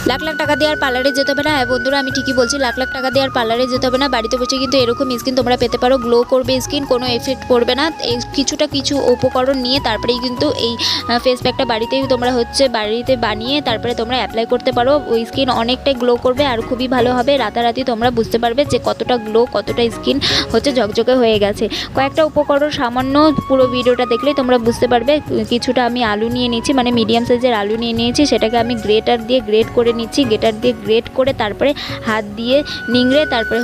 লাখ লাখ টাকা দিয়ে আর পার্লারে যেতে হবে না। হ্যাঁ বন্ধুরা, আমি ঠিকই বলছি, লাখ লাখ টাকা দিয়ে আর পার্লারে যেতে হবে না। বাড়িতে বসে কিন্তু এরকম স্কিন তোমরা পেতে পারো। গ্লো করবে স্কিন, কোনো এফেক্ট পড়বে না। এই কিছু উপকরণ নিয়ে তারপরেই কিন্তু এই ফেস প্যাকটা বাড়িতেই তোমরা বাড়িতে বানিয়ে তারপরে তোমরা অ্যাপ্লাই করতে পারো। ওই স্কিন অনেকটাই গ্লো করবে আর খুবই ভালো হবে। রাতারাতি তোমরা বুঝতে পারবে যে কতটা গ্লো, কতটা স্কিন ঝকঝকে হয়ে গেছে। কয়েকটা উপকরণ সামান্য, পুরো ভিডিওটা দেখলেই তোমরা বুঝতে পারবে। কিছুটা আমি আলু নিয়ে নিয়েছি, মানে মিডিয়াম সাইজের আলু নিয়ে নিয়েছি, সেটাকে আমি গ্রেটার দিয়ে গ্রেট করে নিচ্ছি। গ্রেটার দিয়ে গ্রেট করে তারপরে হাত দিয়ে নিংড়ে তারপরে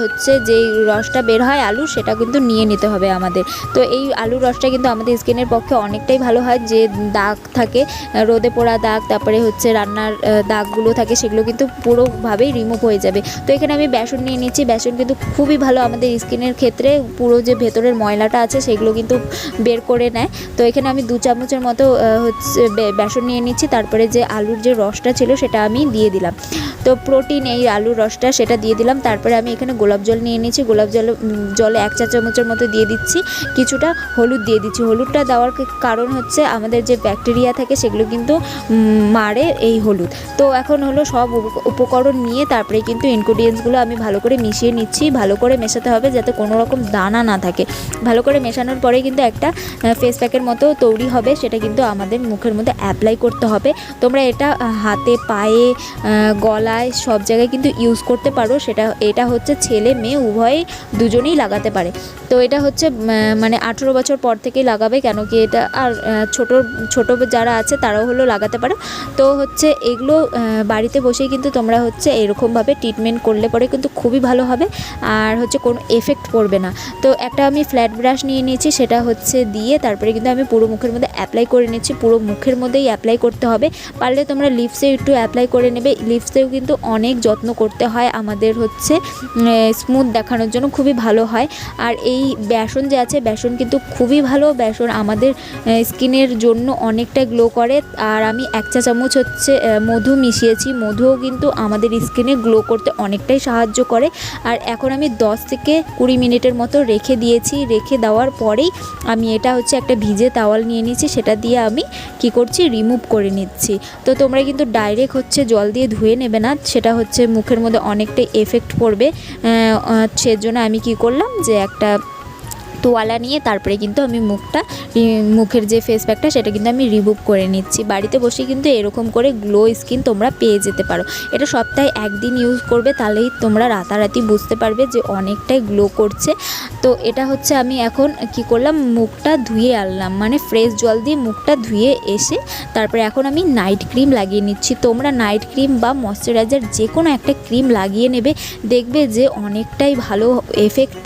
যেই রসটা বের হয় আলু, সেটা কিন্তু নিয়ে নিতে হবে আমাদের। তো এই আলুর রসটা কিন্তু আমাদের স্কিনের পক্ষে অনেকটাই ভালো হয়। যে দাগ থাকে, রোদে পোড়া দাগ, তারপরে রান্নার দাগগুলো থাকে, সেগুলো কিন্তু পুরোভাবেই রিমুভ হয়ে যাবে। তো এখানে আমি বেসন নিয়ে নিচ্ছি। বেসন কিন্তু খুবই ভালো আমাদের স্কিনের ক্ষেত্রে, পুরো যে ভেতরের ময়লাটা আছে সেগুলো কিন্তু বের করে নেয়। তো এখানে আমি 2 চামচের মতো বেসন নিয়ে নিচ্ছি। তারপরে যে আলুর যে রসটা ছিল সেটা আমি দিয়ে দিলাম। তো প্রোটিন এই আলুর রসটা সেটা দিয়ে দিলাম। তারপরে আমি এখানে গোলাপ জল নিয়ে নিয়েছি। গোলাপ জলে 1 চা চামচের মতো দিয়ে দিচ্ছি। কিছুটা হলুদ দিয়ে দিচ্ছি। হলুদটা দেওয়ার কারণ আমাদের যে ব্যাকটেরিয়া থাকে সেগুলো কিন্তু মারে এই হলুদ। তো এখন সব উপকরণ নিয়ে তারপরে কিন্তু ইনগ্রিডিয়েন্টসগুলো আমি ভালো করে মিশিয়ে নিচ্ছি। ভালো করে মেশাতে হবে যাতে কোনো রকম দানা না থাকে। ভালো করে মেশানোর পরে কিন্তু একটা ফেস প্যাকের মতো তৈরি হবে। সেটা কিন্তু আমাদের মুখের মধ্যে অ্যাপ্লাই করতে হবে। তোমরা এটা হাতে, পায়ে, গলায় সব জায়গায় কিন্তু ইউজ করতে পারো। এটা ছেলে মেয়ে উভয়েই দুজনেই লাগাতে পারে। তো এটা মানে 18 বছর পর থেকেই লাগাবে, কেন কি এটা আর ছোট যারা আছে তারাও লাগাতে পারে। তো এগুলো বাড়িতে বসেই কিন্তু তোমরা এরকমভাবে ট্রিটমেন্ট করলে পরে কিন্তু খুবই ভালো হবে আর কোনো এফেক্ট পড়বে না। তো একটা আমি ফ্ল্যাট ব্রাশ নিয়ে নিয়েছি, সেটা দিয়ে তারপরে কিন্তু আমি পুরো মুখের মধ্যে অ্যাপ্লাই করে নিচ্ছি। পুরো মুখের মধ্যেই অ্যাপ্লাই করতে হবে। পারলে তোমরা লিপসে একটু অ্যাপ্লাই করে নেবে। লিপসেও কিন্তু অনেক যত্ন করতে হয় আমাদের, স্মুথ দেখানোর জন্য খুবই ভালো হয়। আর এই বেসন যে আছে, বেসন কিন্তু খুবই ভালো। বেসন আমাদের স্কিনের জন্য অনেকটা গ্লো করে। আর আমি 1 চা চামচ মধু মিশিয়েছি। মধুও কিন্তু আমাদের স্কিনে গ্লো করতে অনেকটাই সাহায্য করে। আর এখন আমি 10 থেকে 20 মিনিটের মতো রেখে দিয়েছি। রেখে দেওয়ার পরেই আমি এটা একটা ভিজে তাওয়াল নিয়ে নিয়েছি, সেটা দিয়ে আমি কি করছি, রিমুভ করে নিচ্ছি। তো তোমরা কিন্তু ডাইরেক্ট জল দিয়ে ধুয়ে নেবে না, সেটা মুখের মধ্যে অনেকটাই এফেক্ট পড়বে। সেজন্য আমি কি করলাম, যে একটা তোয়ালা নিয়ে তারপরে কিন্তু আমি মুখের যে ফেস প্যাকটা সেটা কিন্তু আমি রিমুভ করে নিচ্ছি। বাড়িতে বসে কিন্তু এরকম করে গ্লো স্কিন তোমরা পেয়ে যেতে পারো। এটা সপ্তাহে 1 দিন ইউজ করবে, তাহলেই তোমরা রাতারাতি বুঝতে পারবে যে অনেকটাই গ্লো করছে। তো এটা আমি এখন কি করলাম, মুখটা ধুয়ে আনলাম, মানে ফ্রেশ জল দিয়ে মুখটা ধুয়ে এসে তারপরে এখন আমি নাইট ক্রিম লাগিয়ে নিচ্ছি। তোমরা নাইট ক্রিম বা ময়শ্চারাইজার যে কোনো একটা ক্রিম লাগিয়ে নেবে, দেখবে যে অনেকটাই ভালো এফেক্ট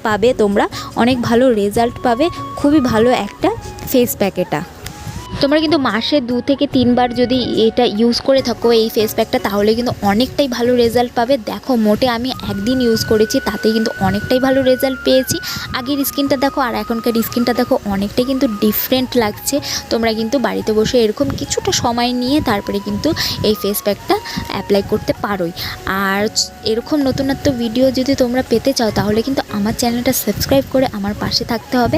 পাবে, তোমরা অনেক ভালো রেজাল্ট পাবে। খুবই ভালো একটা ফেস প্যাক এটা। তোমরা কিন্তু মাসে 2 থেকে 3 বার যদি এটা ইউজ করে থাকো এই ফেস প্যাকটা, তাহলে কিন্তু অনেকটাই ভালো রেজাল্ট পাবে। দেখো, মোটে আমি 1 দিন ইউজ করেছি, তাতে কিন্তু অনেকটাই ভালো রেজাল্ট পেয়েছি। আগের স্কিনটা দেখো আর এখনকার স্কিনটা দেখো, অনেকটাই কিন্তু ডিফারেন্ট লাগছে। তোমরা কিন্তু বাড়িতে বসে এরকম কিছুটা সময় নিয়ে তারপরে কিন্তু এই ফেস প্যাকটা অ্যাপ্লাই করতে পারোই। আর এরকম নতুন ভিডিও যদি তোমরা পেতে চাও, তাহলে কিন্তু আমার চ্যানেলটা সাবস্ক্রাইব করে আমার পাশে থাকতে হবে।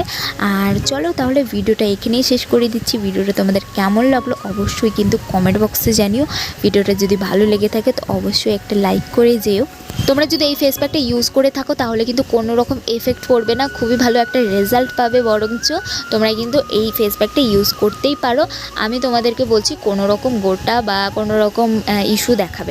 আর চলো তাহলে ভিডিওটা এখানেই শেষ করে দিচ্ছি। ভিডিওটা তোমাদের কেমন লাগলো অবশ্যই কিন্তু কমেন্ট বক্সে জানিও। ভিডিওটা যদি ভালো লেগে থাকে তো অবশ্যই একটা লাইক করে যেও। তোমরা যদি এই ফেস প্যাকটা ইউজ করে থাকো, তাহলে কিন্তু কোনো রকম এফেক্ট পড়বে না, খুবই ভালো একটা রেজাল্ট পাবে। বরঞ্চ তোমরা কিন্তু এই ফেস প্যাকটা ইউজ করতেই পারো। আমি তোমাদেরকে বলছি, কোনো রকম গোটা বা কোনো রকম ইস্যু দেখাবে না।